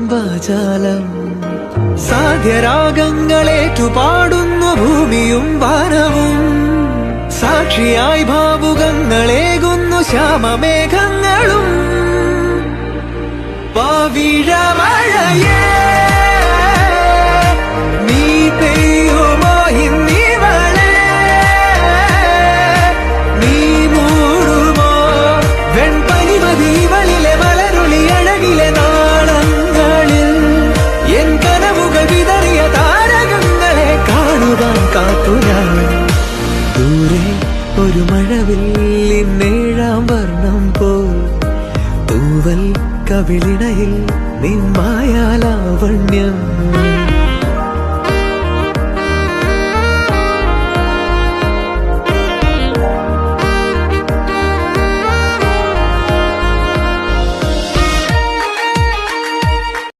വാചാലം സാധ്യരാഗങ്ങളേറ്റുപാടുന്നു ഭൂമിയും വാനവും സാക്ഷിയായി ഭാവുകങ്ങളേകുന്നു ശ്യാമമേഘങ്ങളും പവിഴമഴയേ നീ പെയ്യുമോ ഇന്നിവളെ നീ മൂടുമോ വെൺപനിമതിവളിലെ വളരുളി അഴകിലെ നാളങ്ങളിൽ എൻ കനവുകൾ വിതറിയ താരകങ്ങളെ കാണുവാൻ കാത്തു ഞാൻ ദൂരെ ഒരു മഴവില്ലിന്നേഴാം വർണ്ണം പോൽ തൂവൽ കവിളിണയിൽ നിൻ മായാലാവണ്യം